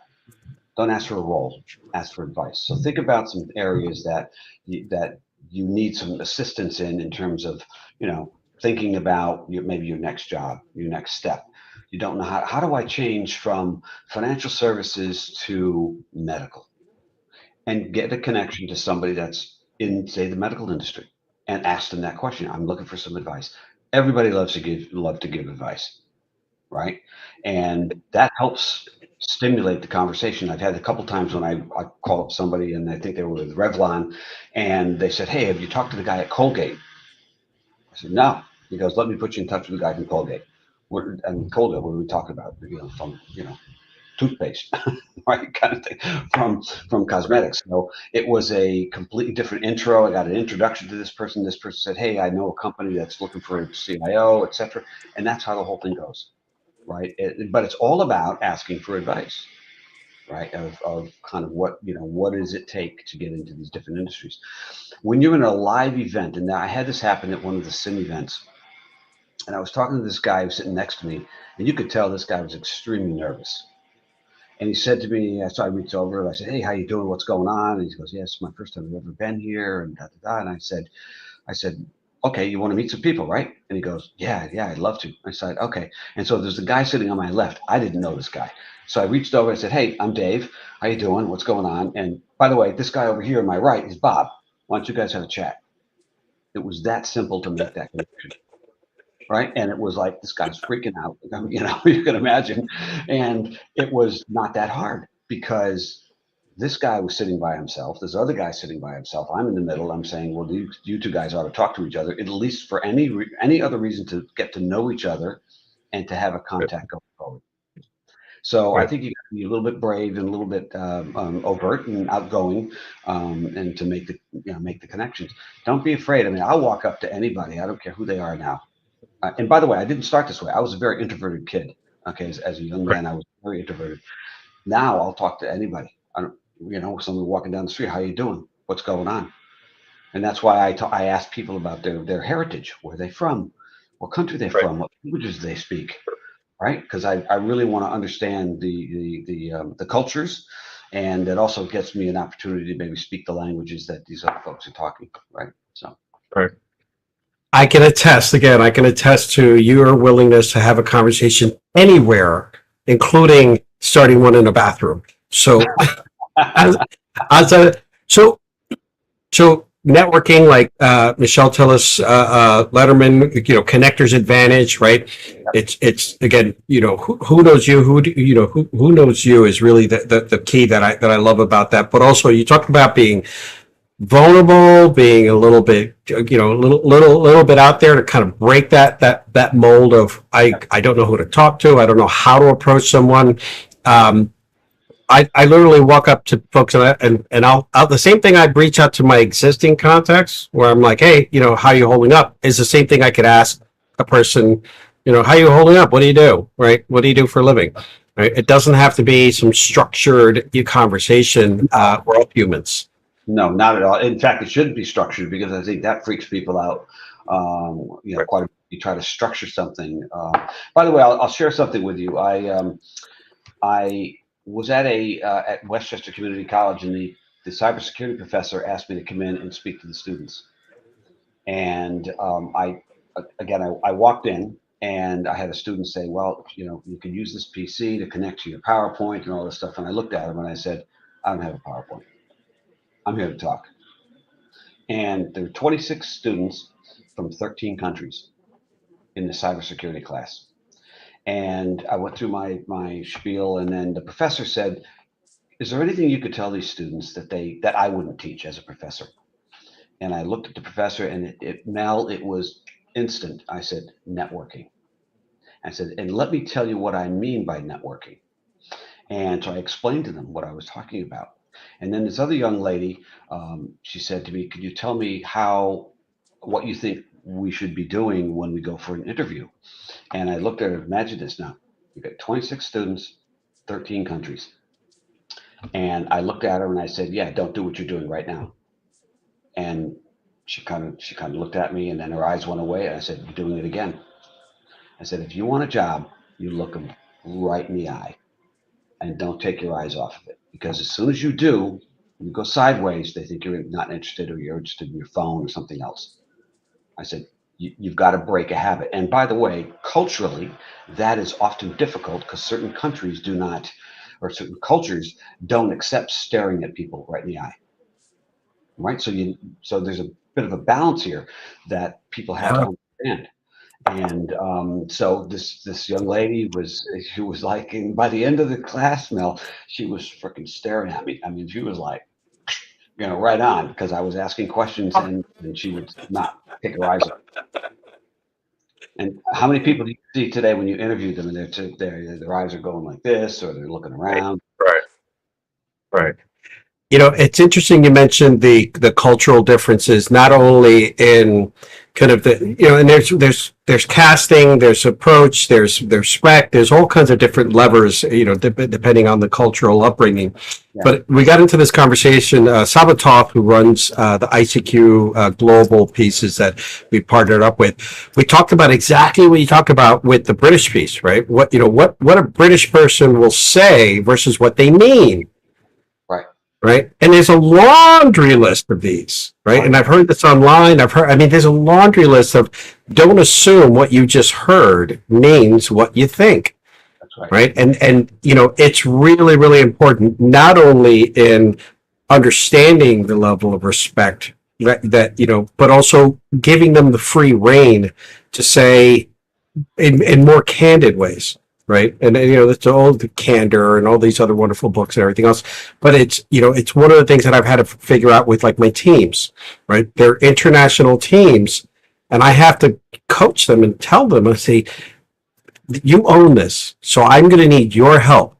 Don't ask for a role. Ask for advice. So think about some areas that you need some assistance in terms of, thinking about maybe your next job, your next step. You don't know how do I change from financial services to medical, and get a connection to somebody that's in, say, the medical industry, and ask them that question. I'm looking for some advice. Everybody love to give advice, right? And that helps stimulate the conversation. I've had a couple times when I call up somebody and I think they were with Revlon, and they said, "Hey, have you talked to the guy at Colgate?" I said, "No." He goes, "Let me put you in touch with the guy from Colgate." And Colgate, what are we talking about? From toothpaste, right? Kind of thing, from cosmetics. So it was a completely different intro. I got an introduction to this person. This person said, "Hey, I know a company that's looking for a CIO, etc." And that's how the whole thing goes, right? But it's all about asking for advice, right? Of kind of what does it take to get into these different industries. When you're in a live event, and I had this happen at one of the sim events, and I was talking to this guy who was sitting next to me, and you could tell this guy was extremely nervous. And he said to me, so I reached over and I said, "Hey, how you doing? What's going on?" And he goes, "Yes, my first time I've ever been here," and da da da. And I said, "Okay, you want to meet some people, right?" And he goes, "Yeah, I'd love to." I said, "Okay." And so there's a guy sitting on my left. I didn't know this guy. So I reached over and I said, "Hey, I'm Dave. How you doing? What's going on? And by the way, this guy over here on my right is Bob. Why don't you guys have a chat?" It was that simple to make that connection, right? And it was like, this guy's freaking out, you can imagine. And it was not that hard because this guy was sitting by himself. This other guy sitting by himself. I'm in the middle. I'm saying, well, you two guys ought to talk to each other, at least for any other reason, to get to know each other and to have a contact going forward. So I Right. think you got to be a little bit brave and a little bit overt and outgoing, and to make the connections. Don't be afraid. I mean, I'll walk up to anybody. I don't care who they are now. And by the way, I didn't start this way. I was a very introverted kid. Okay, as a young Right. man, I was very introverted. Now I'll talk to anybody. I don't, somebody walking down the street. How you doing? What's going on? And that's why I ask people about their heritage. Where they from? What country they Right. from? What languages they speak? Right? Because I really want to understand the cultures, and it also gets me an opportunity to maybe speak the languages that these other folks are talking. Right? So. Right. I can attest to your willingness to have a conversation anywhere, including starting one in a bathroom. So, as, as a, so, so networking, like Michelle Tillis, Letterman, Connectors Advantage, right? It's again, who knows you, who knows you is really the key that I love about that. But also, you talked about being vulnerable, being a little bit, little bit out there to kind of break that mold of I don't know who to talk to, I don't know how to approach someone. I literally walk up to folks and I'll the same thing I'd reach out to my existing contacts where I'm like, "Hey, how you holding up?" is the same thing I could ask a person, "How you holding up? What do you do? Right? What do you do for a living?" Right? It doesn't have to be some structured conversation. We're all humans. No, not at all. In fact, it shouldn't be structured because I think that freaks people out. Right. Quite a, you try to structure something. By the way, I'll share something with you. I was at Westchester Community College, and the cybersecurity professor asked me to come in and speak to the students. And I walked in, and I had a student say, "Well, you can use this PC to connect to your PowerPoint and all this stuff." And I looked at him and I said, "I don't have a PowerPoint. I'm here to talk." And there were 26 students from 13 countries in the cybersecurity class. And I went through my spiel, and then the professor said, "Is there anything you could tell these students that I wouldn't teach as a professor?" And I looked at the professor, and Mel, it was instant. I said, "Networking." I said, "And let me tell you what I mean by networking." And so I explained to them what I was talking about. And then this other young lady, she said to me, "Could you tell me what you think we should be doing when we go for an interview?" And I looked at her. Imagine this now: you got 26 students, 13 countries. And I looked at her and I said, "Yeah, don't do what you're doing right now." And she kind of looked at me, and then her eyes went away. And I said, "You're doing it again." I said, "If you want a job, you look them right in the eye and don't take your eyes off of it. Because as soon as you do, you go sideways, they think you're not interested or you're interested in your phone or something else." I said, "You've got to break a habit." And by the way, culturally, that is often difficult because certain countries do not, or certain cultures don't accept staring at people right in the eye. Right. So there's a bit of a balance here that people have Yeah. to understand. And so this young lady she was like, and by the end of the class, Mel, she was freaking staring at me. I mean, she was like, right on, because I was asking questions, and she would not take her eyes off. And how many people do you see today when you interview them, and their eyes are going like this, or they're looking Right. around? Right. Right. It's interesting you mentioned the cultural differences, not only in kind of and there's casting, there's approach, there's spec, there's all kinds of different levers, depending on the cultural upbringing. Yeah. But we got into this conversation, Sabatov, who runs the ICQ global pieces that we partnered up with. We talked about exactly what you talked about with the British piece, right? What a British person will say versus what they mean. Right. And there's a laundry list of these, right? And I've heard this online. There's a laundry list of don't assume what you just heard means what you think. That's right. Right. And it's really, really important, not only in understanding the level of respect that but also giving them the free rein to say in more candid ways. Right. And that's all the Candor and all these other wonderful books and everything else. But it's one of the things that I've had to figure out with like my teams, right? They're international teams, and I have to coach them and tell them, I say, you own this. So I'm going to need your help,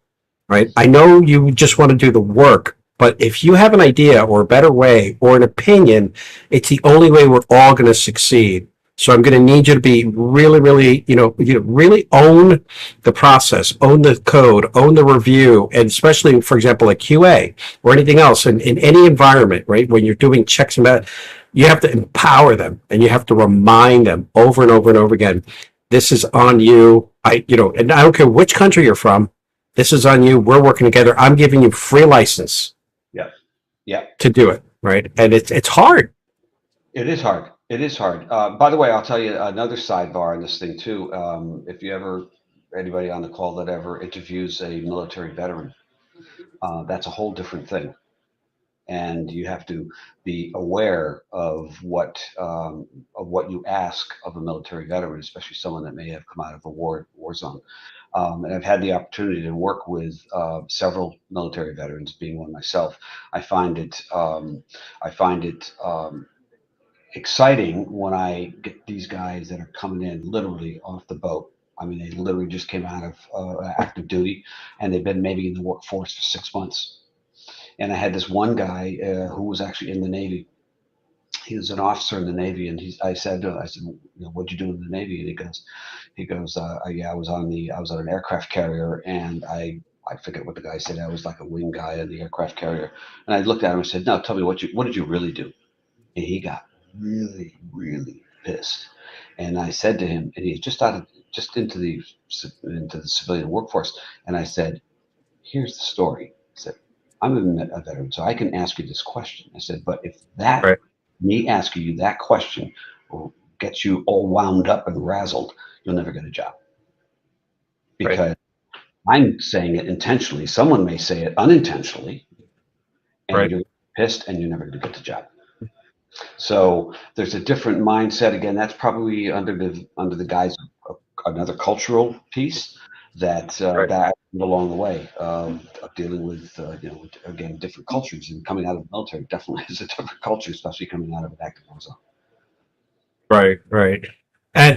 right? I know you just want to do the work, but if you have an idea or a better way or an opinion, it's the only way we're all going to succeed. So I'm going to need you to be really, really, really own the process, own the code, own the review, and especially, for example, like QA or anything else in any environment, right? When you're doing checks and balances, you have to empower them and you have to remind them over and over and over again. This is on you. And I don't care which country you're from. This is on you. We're working together. I'm giving you free license. Yeah. Yeah. To do it, right? And it's hard. It is hard. It is hard. By the way, I'll tell you another sidebar on this thing too. If anybody on the call that ever interviews a military veteran, that's a whole different thing. And you have to be aware of what you ask of a military veteran, especially someone that may have come out of a war zone. And I've had the opportunity to work with several military veterans, being one myself. I find it exciting when I get these guys that are coming in literally off the boat. I mean, they literally just came out of active duty, and they've been maybe in the workforce for 6 months. And I had this one guy who was actually in the Navy. He was an officer in the Navy, and I said, "What'd you do in the Navy?" And he goes, "Yeah, I was on an aircraft carrier, and I forget what the guy said. I was like a wing guy on the aircraft carrier." And I looked at him and said, "No, tell me what did you really do?" And he got really, really pissed. And I said to him, and he's just into the civilian workforce. And I said, "Here's the story." I said, "I'm a veteran, so I can ask you this question." I said, "But if Right. me asking you that question will get you all wound up and razzled, you'll never get a job." Because Right. I'm saying it intentionally. Someone may say it unintentionally, and Right. you're pissed, and you're never going to get the job. So there's a different mindset. Again, that's probably under the guise of another cultural piece that Right. that along the way of dealing with again, different cultures, and coming out of the military definitely is a different culture, especially coming out of an active war zone. Right. Right. I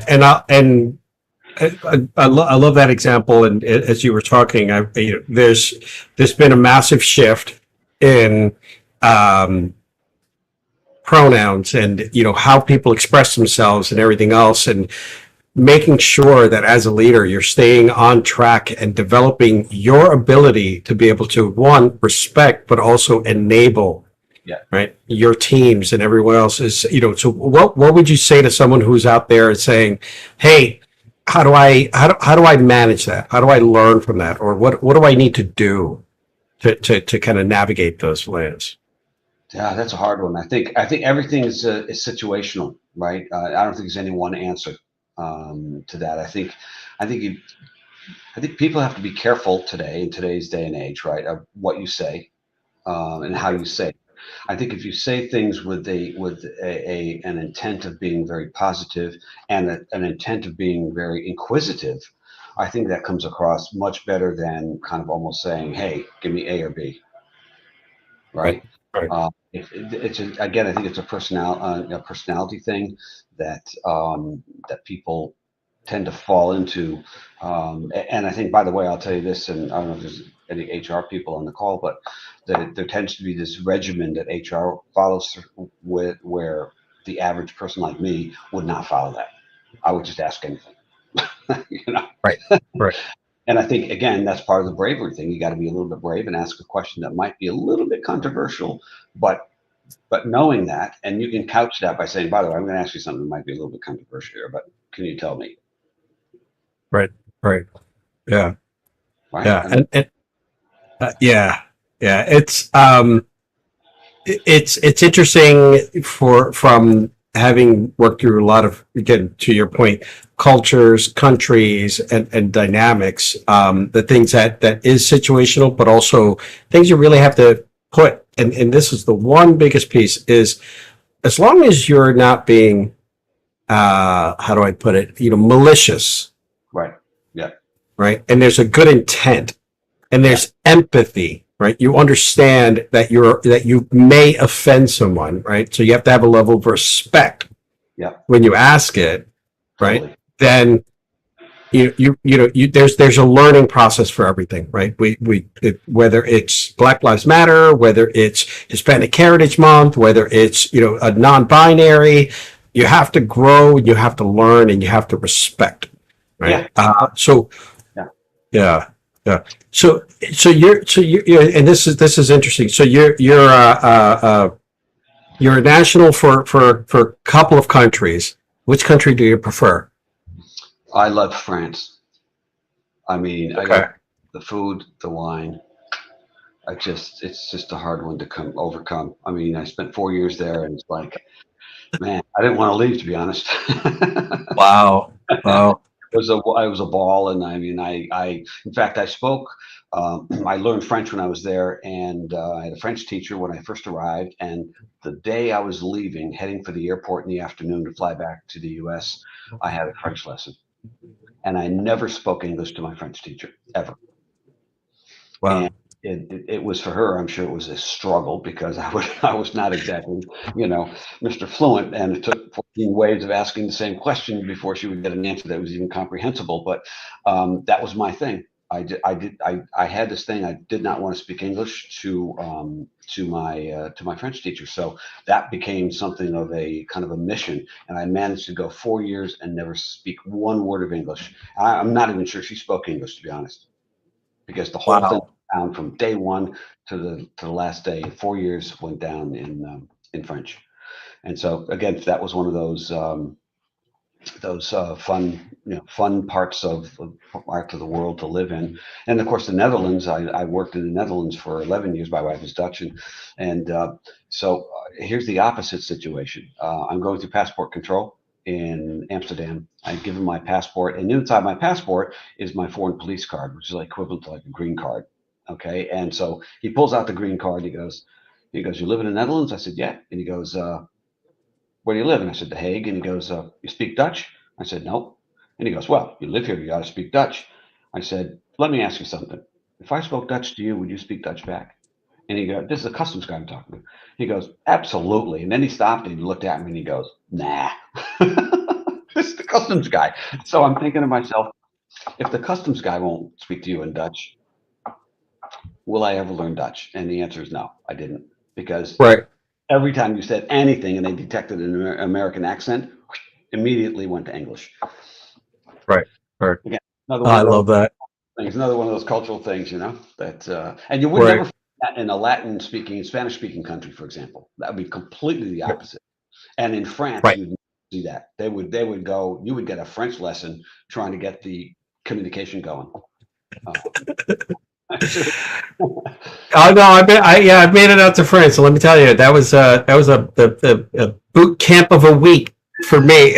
love that example. And as you were talking, there's been a massive shift in pronouns and how people express themselves and everything else, and making sure that as a leader you're staying on track and developing your ability to be able to, one, respect but also enable, Yeah. right, your teams and everyone else is, so what would you say to someone who's out there and saying, hey, how do I manage that? How do I learn from that? Or what do I need to do to kind of navigate those lands? Yeah, that's a hard one. I think everything is situational, right? I don't think there's any one answer to that. I think you, I think people have to be careful today in today's day and age, right, of what you say and how you say it. I think if you say things with an intent of being very positive and an intent of being very inquisitive, I think that comes across much better than kind of almost saying, "Hey, give me A or B," Right. right? Right. Again, I think it's a personality thing that that people tend to fall into. And I think, by the way, I'll tell you this, and I don't know if there's any HR people on the call, but there tends to be this regimen that HR follows through with, where the average person like me would not follow that. I would just ask anything, you know. Right. Right. And I think, again, that's part of the bravery thing. You got to be a little bit brave and ask a question that might be a little bit controversial, but knowing that, and you can couch that by saying, by the way, I'm going to ask you something that might be a little bit controversial here, but can you tell me? Right. Right. Yeah. Right? Yeah. I mean, Yeah. Yeah. It's interesting from having worked through a lot of, again, to your point, cultures, countries, and dynamics, the things that is situational, but also things you really have to put, and this is the one biggest piece, is as long as you're not being, how do I put it, malicious, right. Yeah. right? And there's a good intent and Yeah. there's empathy, right? You understand that you may offend someone, right? So you have to have a level of respect Yeah. when you ask it, right? Totally. Then there's a learning process for everything, right? Whether it's Black Lives Matter, whether it's Hispanic Heritage Month, whether it's a non-binary, you have to grow, you have to learn, and you have to respect, right? Yeah. So Yeah. yeah, yeah. And this is interesting. So you're a national for a couple of countries. Which country do you prefer? I love France. I mean, I Okay. got the food, the wine. It's just a hard one to overcome. I mean, I spent 4 years there, and it's like, man, I didn't want to leave, to be honest. Wow. Wow. It was a ball, and I mean, in fact, I spoke. I learned French when I was there, and I had a French teacher when I first arrived. And the day I was leaving, heading for the airport in the afternoon to fly back to the U.S., I had a French lesson, and I never spoke English to my French teacher ever. And Wow. it was for her, I'm sure it was a struggle because I was not exactly, Mr. Fluent, and it took 14 ways of asking the same question before she would get an answer that was even comprehensible. But that was my thing. I had this thing. I did not want to speak English to my French teacher. So that became something of a kind of a mission. And I managed to go 4 years and never speak one word of English. I'm not even sure she spoke English, to be honest, because the whole thing Wow. down from day one to the last day. 4 years went down in French, and so again, that was one of those fun fun parts of the world to live in. And of course, the Netherlands. I worked in the Netherlands for 11 years. My wife is Dutch, and here's the opposite situation. I'm going through passport control in Amsterdam. I give him my passport, and inside my passport is my foreign police card, which is like equivalent to like a green card. Okay, and so he pulls out the green card. He goes, "You live in the Netherlands?" I said, "Yeah." And he goes, "Where do you live?" And I said, "The Hague." And he goes, "You speak Dutch?" I said, "No." And he goes, "Well, you live here. You got to speak Dutch." I said, "Let me ask you something. If I spoke Dutch to you, would you speak Dutch back?" And he goes, "This is a customs guy I'm talking to." He goes, "Absolutely." And then he stopped and he looked at me and he goes, "Nah." This is the customs guy. So I'm thinking to myself, if the customs guy won't speak to you in Dutch, will I ever learn Dutch? And the answer is no, I didn't, because Right. every time you said anything and they detected an American accent, immediately went to English. Right. Right. Again, another Oh, one I of those love that. things, another one of those cultural things, that, and you would never Right. find that in a Latin speaking, Spanish speaking country, for example. That would be completely the opposite. And in France, Right. you'd see that. They would go, you would get a French lesson trying to get the communication going. Uh, Oh no, I made it out to France. So let me tell you, that was a boot camp of a week for me.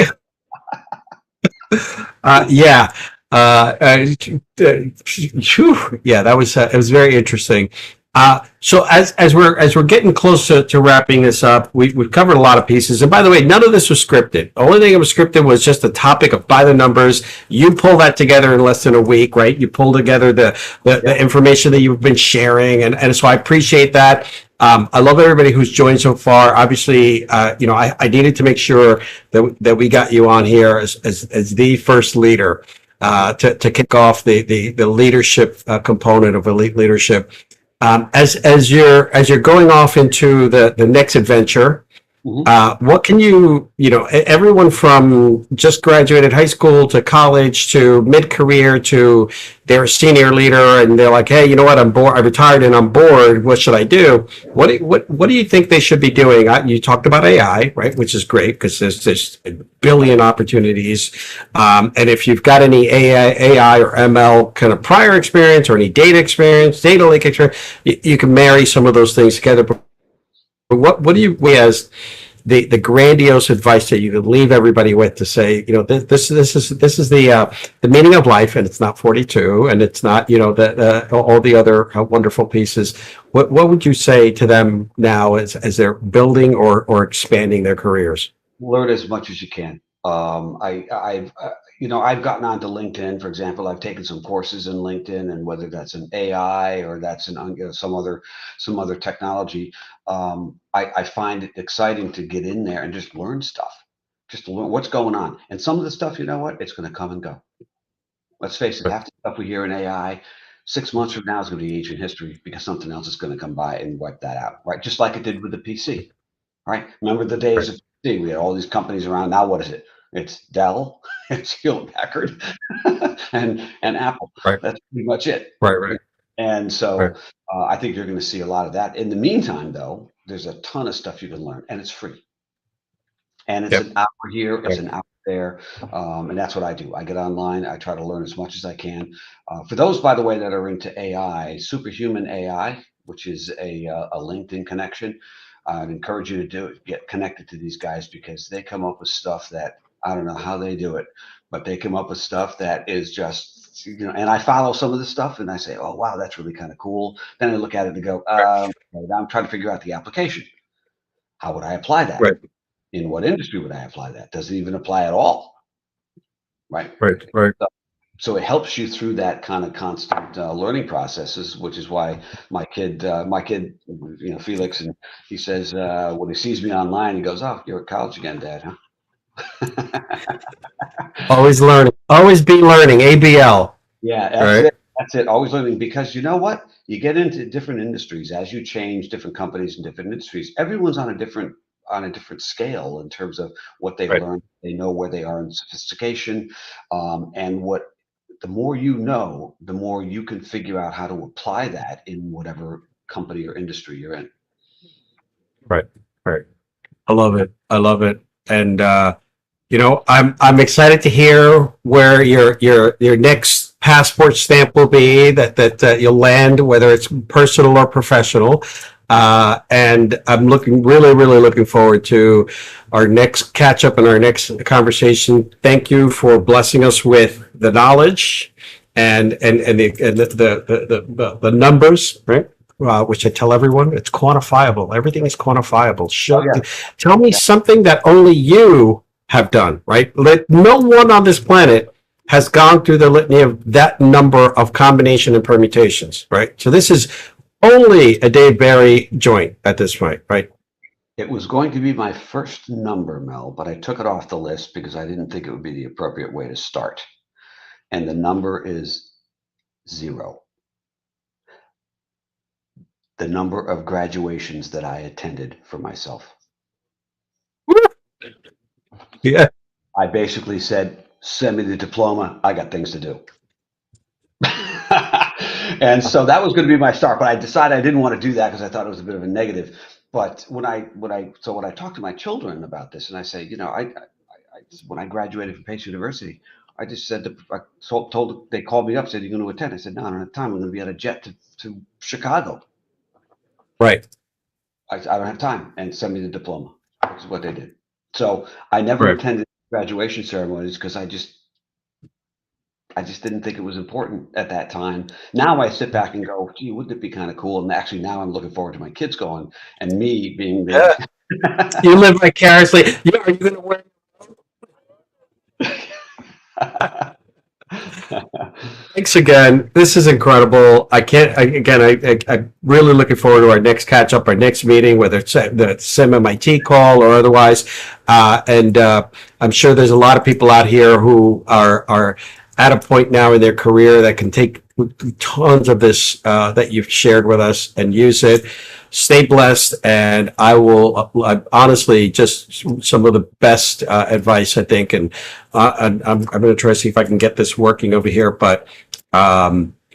Yeah. Yeah, that was it was very interesting. So as we're getting close to wrapping this up, we've covered a lot of pieces. And by the way, none of this was scripted. The only thing that was scripted was just the topic of by the numbers. You pull that together in less than a week, right? You pull together the information that you've been sharing, and so I appreciate that. I love everybody who's joined so far. Obviously, I needed to make sure that we got you on here as the first leader to kick off the leadership component of elite leadership. As you're going off into the next adventure, Mhm. what can everyone from just graduated high school to college to mid-career to they're a senior leader and they're like, hey, you know what? I'm bored. I retired and I'm bored. What should I do? What do you think they should be doing? You talked about AI, right? Which is great because there's a billion opportunities. And if you've got any AI or ML kind of prior experience or any data experience, data lake experience, you can marry some of those things together. But what do you, as the grandiose advice that you could leave everybody with to say, this is the meaning of life, and it's not 42, and it's not all the other wonderful pieces. What would you say to them now as they're building or expanding their careers? Learn as much as you can. I've gotten onto LinkedIn, for example. I've taken some courses in LinkedIn, and whether that's an AI or that's some other technology, I find it exciting to get in there and just learn stuff, just to learn what's going on. And some of the stuff, you know what, it's going to come and go. Let's face it, half the stuff we hear in AI, 6 months from now is going to be ancient history because something else is going to come by and wipe that out, right? Just like it did with the PC. Right? Remember the days Right, of PC? We had all these companies around. Now what is it? It's Dell, it's Hewlett Packard, and Apple. right, That's pretty much it. right, right, And right. so I think you're going to see a lot of that. In the meantime, though, there's a ton of stuff you can learn, and it's free. And it's Yep. an hour here, it's Right. an hour there, and that's what I do. I get online, I try to learn as much as I can. For those, by the way, that are into AI, Superhuman AI, which is a LinkedIn connection, I'd encourage you to do it. Get connected to these guys because they come up with stuff that I don't know how they do it, but they come up with stuff that is just, and I follow some of the stuff and I say, oh, wow, that's really kind of cool. Then I look at it and go, now I'm trying to figure out the application. How would I apply that? Right. In what industry would I apply that? Does it even apply at all? Right. Right. Right. So it helps you through that kind of constant learning processes, which is why my kid, Felix, and he says when he sees me online, he goes, "Oh, you're at college again, Dad, huh?" Always learning. Always be learning. ABL. Yeah, that's Right. it. That's it. Always learning because you know what? You get into different industries as you change different companies and different industries. Everyone's on a different scale in terms of what they've Right. learned. They know where they are in sophistication, and what the more you know, the more you can figure out how to apply that in whatever company or industry you're in. Right. Right. I love it. I love it. And I'm excited to hear where your next passport stamp will be that you'll land, whether it's personal or professional. And I'm really looking forward to our next catch up and our next conversation. Thank you for blessing us with the knowledge and the numbers, right? Which I tell everyone, it's quantifiable. Everything is quantifiable. Oh yeah, Tell me yeah. something that only you have done, right? No one on this planet has gone through the litany of that number of combination and permutations, right? So this is only a Dave Barry joint at this point, right? It was going to be my first number, Mel, but I took it off the list because I didn't think it would be the appropriate way to start. And the number is zero. the number of graduations that I attended for myself. Yeah. I basically said, send me the diploma. I got things to do. And so that was going to be my start, but I decided I didn't want to do that because I thought it was a bit of a negative. But when I talk to my children about this, and I say, when I graduated from Pace University, I just said, they called me up, said, "You're going to attend?" I said, "No, I don't have time. I'm going to be on a jet to Chicago. Right. I don't have time," and send me the diploma, which is what they did. So I never Right. attended graduation ceremonies because I just didn't think it was important at that time. Now I sit back and go, gee, wouldn't it be kind of cool? And actually now I'm looking forward to my kids going and me being Yeah. the You live vicariously. Yeah, are you going to wear? Thanks again. This is incredible. I'm really looking forward to our next catch up, our next meeting, whether it's the SIM MIT call or otherwise. I'm sure there's a lot of people out here who are at a point now in their career that can take tons of this that you've shared with us and use it. Stay blessed, and I will honestly just some of the best advice I think, and I'm going to try to see if I can get this working over here, but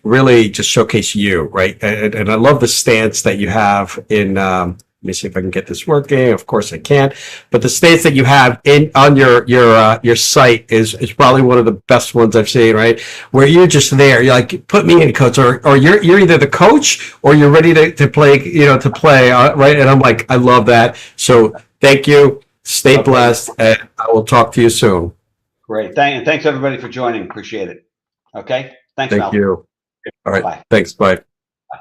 really just showcase you, right? And I love the stance that you have in. Let me see if I can get this working. Of course I can't. But the stance that you have on your site is probably one of the best ones I've seen, right? Where you're just there. You're like, put me in, coach, or you're either the coach or you're ready to play, right? And I'm like, I love that. So thank you. Stay blessed, and I will talk to you soon. Great. Thanks everybody for joining. Appreciate it. Okay. Thanks, Mel. Thank you. All right. Bye. Thanks. Bye.